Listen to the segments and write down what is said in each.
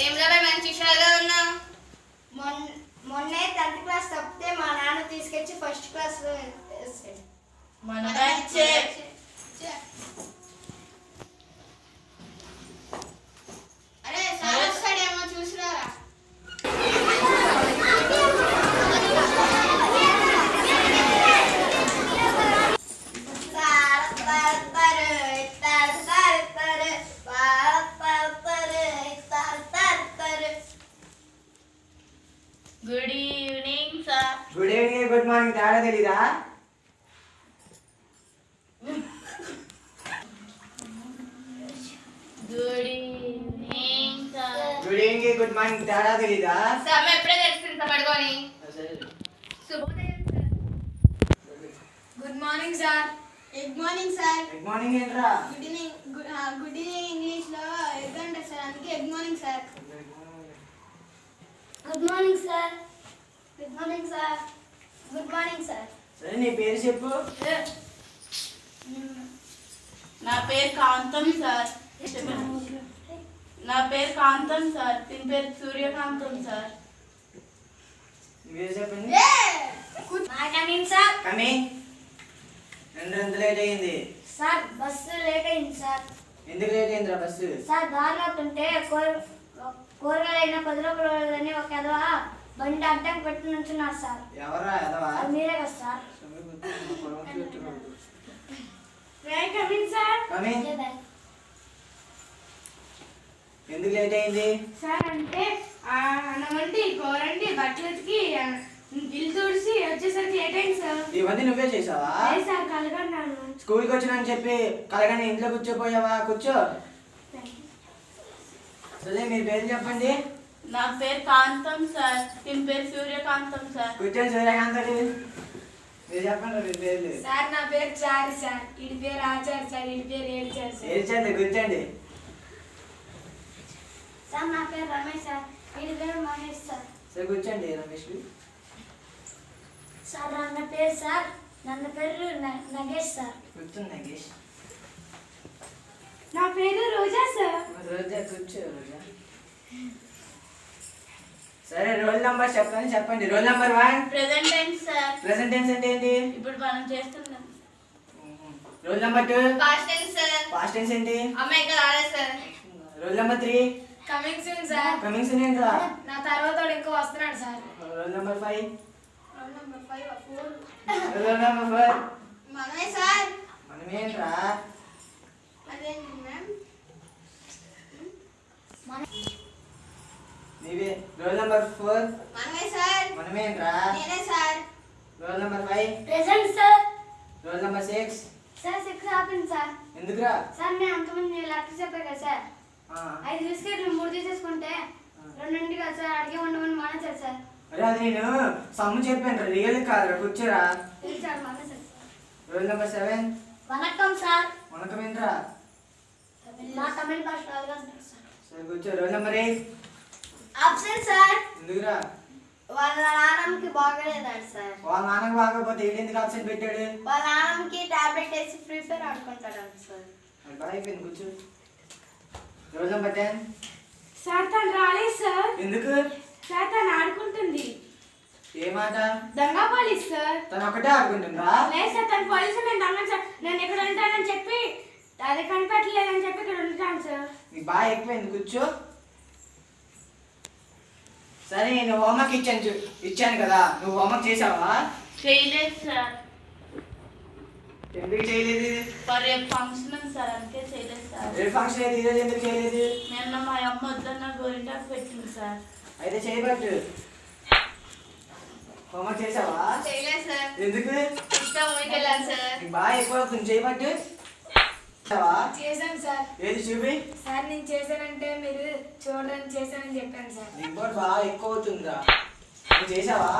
ఏం రాబే మంచి హుషారుగా ఉన్నావు. మొన్నే 10th క్లాస్ తప్పితే మా నాన్న తీసుకొచ్చి ఫస్ట్ క్లాస్లో వేసాడు. మన బ్యాచే. అరే సార్ వస్తాడేమో చూసిరారా. Good evening sir. Good evening good morning తేడా తెలీదా? Good evening sir. Good evening good morning తేడా తెలీదా? సార్ మేము ఎప్పుడే తెలుస్తుంది సార్ పడుకొని. శుభోదయం sir. Good morning sir. Good morning sir. Good morning ఏంట్రా? గుడ్ ఈవినింగ్ గుడ్ ఈవినింగ్ ఇంగ్లీష్ లో ఎగ్ అంటే సార్, అందుకే good morning sir. Good morning sir. Good morning sir. Good morning sir. సరే నీ పేరు చెప్పు. నా పేరు కాంతం సార్. నా పేరు కాంతం సార్. దీని పేరు సూర్యకాంతం సార్. నీ పేరు చెప్పండి. Coming sir. కమి ఎంత లేట్ అయ్యింది? సార్ బస్సు లేట్ అయింది సార్. ఎందుకు లేట్ అయిందిరా బస్సు? సార్ దారిలో ఉంటే కూరగాయలు అయినా 10 రూపాయలు అని ఒక ఎదవా బండి అడ్డం పెట్టి నుంచున్నారు సార్. ఎవరా ఎదవా? అది మీరే కదా సార్. Coming sir. కమి ఎందుకు లేట్ అయింది? సార్ అంటే అన్నమండి కూరండి బట్టలు ఉతికి ఇల్లు తుడిసి వచ్చేసరికి లేట్ అయింది సార్. ఇవన్నీ నువ్వే చేసావా? సార్ కలగన్నాను. స్కూల్కి వచ్చినాని చెప్పి కలగానే ఇంట్లో కూర్చోపోయావా? కూర్చో. సరే మీ పేరు చెప్పండి. నా పేరు కాంతం సార్. దీని పేరు సూర్యకాంతం సార్. కూర్చొని సూర్యకాంత్ మీరు చెప్పండి మీ పేర్లు. సార్ నా పేరు చారి సార్. వీడి పేరు ఆచార్ సార్. వీడి పేరు ఏడ్చారు సార్. ఏడ్చండి కూర్చోండి. సార్ నా పేరు రమేష్ సార్. వీడి పేరు మహేష్ సార్. సరే కూర్చోండి రమేష్. సార్ నన్న పేరు నగేష్ సార్. కూర్చోండి నగేష్. నా పేరు రోజా సార్. రోజా కూర్చో రోజా. సరే రోల్ నంబర్ చెప్పండి. Roll number 1 present tense sir. Present tense అంటే ఏంటి? ఇప్పుడు మనం చేస్తున్నాం. Roll number 2 past tense sir. Past tense ఏంటి? అమ్మాయి ఇంకా రాలేదు sir. Roll number 3 coming soon sir. Coming soon ఏంట్రా? నా తర్వాత ఇంకో వస్తున్నాడు sir. Roll number 5 roll number 5 4. Roll number 4 మనమే సార్. మనమేంట్రా? అదేంటి మ్యామ్? నీవే. రోల్ నంబర్ 4 మనమే సార్. మనమేంట్రా? నేనే sir. Roll number 5 present sir. Roll number 6 sir 6 ఆపింది సార్. ఎందుకురా? సార్ నేను అంతమంది లెక్క చెప్పాను కదా సార్. 5 బిస్కెట్లు 3 తీసేసుకుంటే 2 ఉంది కదా సార్. అడిగే ఉండమని మానేశారు సార్. అరే అది నేను సమ్ము చెప్పాను రియల్ కాదురా. కూర్చోరా. సార్ మానేశారు. రోల్ నంబర్ 7 వనక్కం సార్. మనకమేంట్రా? మా తమిళ భాష రాదు అంటారు సార్. సరే కూర్చో. Roll number 8 absent sir. ఎందుకురా? వాళ్ళ నాన్నకి బాగలేదంట సార్. వాళ్ళ నాన్నకు బాగోపోతే వీళ్ళు ఎందుకు అబ్సెంట్ పెట్టాడు? వాళ్ళ నాన్నకి టాబ్లెట్ వేసి ఫ్రీ ఫైర్ ఆడుకుంటాడంట సార్. అది బాగా అయిపోయింది కూర్చో. రోల్ నంబర్ 10 సార్ తను రాలేదు సార్. ఎందుకు? సార్ తను ఆడుకుంటుంది. ఏ మాట? దొంగ పోలీస్ సార్. తను ఒకటే ఆడుకుంటుందా? లేదు సార్, తను పోలీసు నేను దొంగ సార్. నేను ఇక్కడ ఉంటానని చెప్పి అది కనిపెట్టలేదని చెప్పి ఇక్కడ ఉంటాను సార్. నీకు బాగా ఎక్కువైంది కూర్చో. సరే నేను హోంవర్క్ ఇచ్చాను కదా, నువ్వు హోంవర్క్ చేసావా? చేయలేదు సార్. ఎందుకు చేయలేదు? రేపు ఫంక్షన్ ఉంది సార్, అందుకే చేయలేదు సార్. రేపు ఫంక్షన్ అయితే ఈరోజు ఎందుకు చేయలేదు? నిన్న మా అమ్మ వద్దన్న గోరింటాకు పెట్టింది సార్. అయితే చేయబట్టు. హోంవర్క్ చేసావా? చేయలేదు సార్. ఎందుకు? ఇష్టం ఊరికి వెళ్ళాను సార్. నీకు బాగా ఎక్కువ అవుతుంది, చేయబట్టు. చేశాను సార్. ఏది చూపి. సార్ నేను చేశానంటే మీరు చూడడానికి చేశానని చెప్పాను సార్. నీకు కూడా బాగా ఎక్కువ అవుతుందా? నువ్వు చేసావా?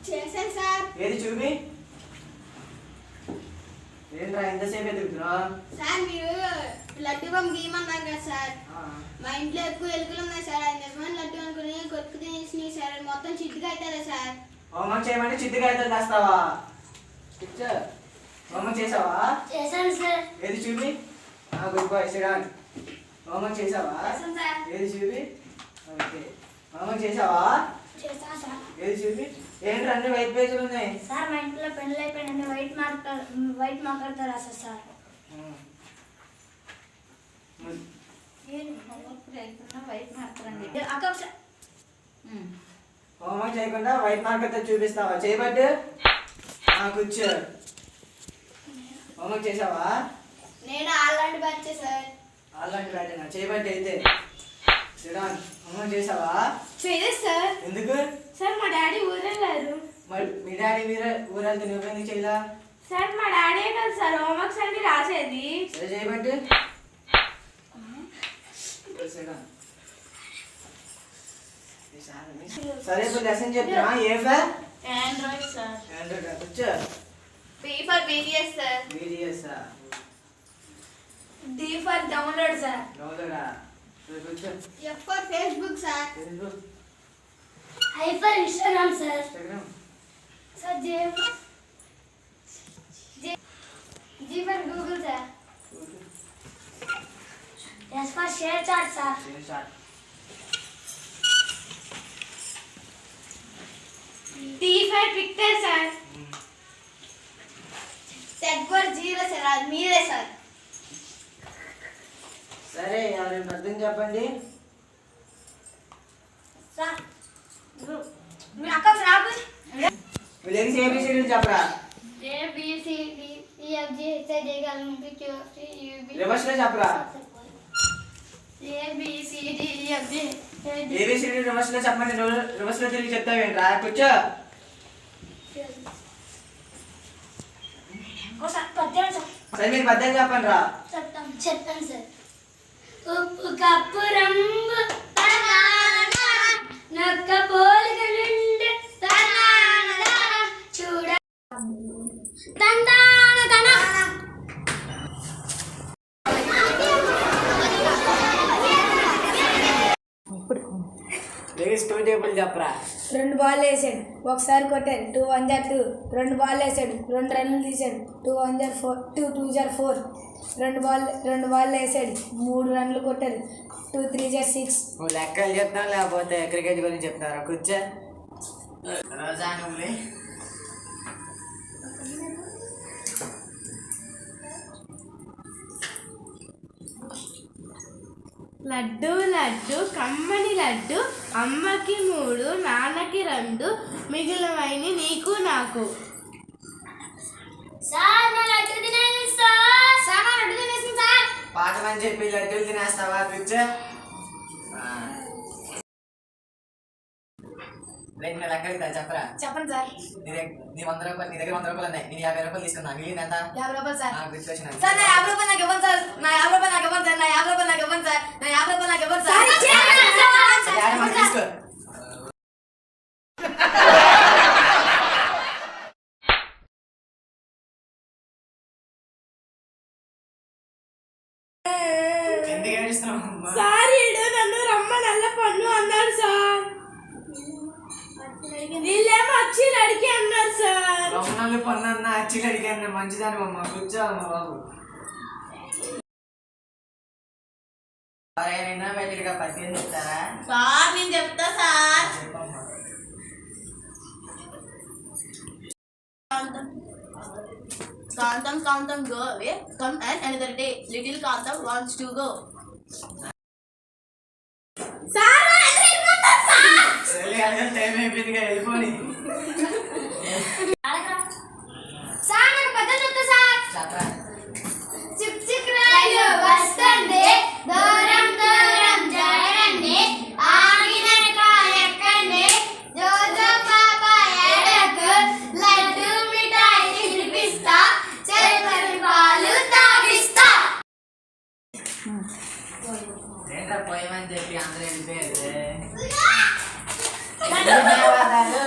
చేశాను సార్. ఏది చూపి. ఏంట్రా ఎంతసేపు ఎదుగుతున్నా? సార్ మీరు లడ్డు బొమ్మ గీయమన్నారు కదా సార్. మా ఇంట్లో ఎక్కువ ఎలుకలు ఉన్నాయి సార్. అది నిజమైన లడ్డు అనుకుని కొట్టుకు తినేసినాయి సార్. అది మొత్తం చిట్టుగా అవుతుందా సార్? హోంవర్క్ చేయమంటే చిట్టుగా అయితే చేస్తావా? కూర్చో. హోంవర్క్ చేసావా? చేశాను సార్. ఏది చూపి. Good bye సిడాన్. హోంవర్క్ చేసావా? చేశాను సార్. ఏది చూపి. ఓకే హోంవర్క్ చేసావా? చేస్తా సార్. ఏది చూపి. ఏంటి అన్ని వైట్ పేజీలు ఉన్నాయి? సార్ మా ఇంట్లో పెన్నులు అయిపోయినా వైట్ మార్కర్తో రాస్తారు సార్. అక్క ఒకసారి హోంవర్క్ చేయకుండా వైట్ మార్కర్తో చూపిస్తావా? చేయబట్టు కూర్చో. హోంవర్క్ చేసావా? నేను అలాంటి బ్యాచ్ సార్. అలాంటి బ్యాటేనా? చేయబట్టి అయితే శ్రీరామ్ హోంవర్క్ చేసావా? చేయలేదు సార్. ఎందుకు? సార్ మా డాడీ ఊరెళ్ళారు. మరి మీ డాడీ ఊరంతా నువ్వెందుకు చేయలా? సార్ మా డాడీ కదా సార్ హోంవర్క్స్ అన్ని రాసేది. సరే చేయబట్టి సరే ఇప్పుడు లెసన్ చెప్తున్నా. A for Android sir. Android కూర్చో. B for BDS sir. Videos D for download sir. డౌన్లోడా కూర్చో. F for Facebook sir. Facebook I for Instagram sir. Instagram sir G for Google sir. S for ShareChat sir. T for Twitter sir. Z for zero sir. అది మీరే sir. సరే ఎవరైనా అర్థం చెప్పండి. Sir మీ అక్క రాబు వీళ్ళకి ఏబిసిడీలు చెప్పరా? A B C D E F G H I J K L M N P Q R S T U V reverse లో చెప్పరా? A B C D E F G A B C D reverse లో చెప్పండి. Reverse లో తిరిగి చెప్తావేంట్రా? కూర్చో. ఒకసారి పద్యం sir. సరే మీరు పద్యం చెప్పండి రా. చెప్తాను సార్. ఉప్పు కప్పు రంగు తనానా నక్క పోలిక నుండి తనానా చూడ తందాన తన లేడీస్ టూ టేబుల్ చెప్పరా? 2 బాల్ వేసాడు, ఒకసారి కొట్టాడు, 2 1 జా 2. 2 బాల్ వేసాడు, 2 రన్లు తీసాడు, 2 1 జా 4, 2 2 జా 4. 2 బాల్ వేసాడు, 3 రన్లు కొట్టాడు, 2 3 జా 6. నువ్వు లెక్కలు చెప్తావు లేకపోతే క్రికెట్ గురించి చెప్తారా? కూర్చో. రోజా నువ్వు లడ్డు లడ్డు కమ్మని లడ్డు అమ్మకి 3 నాన్నకి 2 మిగిలినవైని నీకు నాకు. సార్ నా లడ్డు తినేది సార్. సార్ నా లడ్డు తినేసింది సార్. పాటమని చెప్పి లడ్డూలు తినేస్తావా? కూర్చో. రేపు నేను లెక్కలు చెప్పరా? చెప్పండి సార్. నీ 100 రూపాయలు, నీ దగ్గర 100 రూపాయలు ఉన్నాయి, నేను 50 రూపాయలు తీసుకున్నా, మిగిలింది ఎంత? 50 రూపాయలు సార్. గుర్తొచ్చిన సార్ నా 50 రూపాయలు నాకు ఇవ్వండి సార్. నా 50 రూపాయలు నాకు ఇవ్వండి సార్. నా 50 రూపాయలు నాకు ఇవ్వండి సార్. నా 50 రూపాయలు నాకు ఇవ్వండి సార్. తీసుకో. ఎందుకు ఏడుస్తున్నావు? సార్ ఈడు నన్ను రమ్మనల్ల పన్ను అన్నాడు సార్. వీళ్ళేమో వచ్చి అడిగి అన్నారు సార్. రమణాలు పన్న అచ్చిలు అడిగాను. మంచిదాని అమ్మ. కూర్చో అమ్మ బాబు. నిన్న బయటగా పద్యం చెప్తారా? సార్ నేను చెప్తా సార్. చెప్పమ్మా. కాంతం కాంతం go away, come and another day, little Kantham wants to go. Sir సరే అదే టైం అయిపోయింది కదా, వెళ్ళిపోని. సార్ నాకు పద్యం చెప్తా సార్. చెప్పరా? చిక్ చిక్ రైలు వస్తుంది దూరం దూరం జరగండి ఆగినక ఎక్కండి జోజో పాప ఎడకు లడ్డు మిఠాయి తినిపిస్తా చెరుకు పాలు తాగిస్తా. ఏంట్రా పోయమని చెప్పి అందరూ వెళ్ళిపోయారు. ధన్యవాదాలు.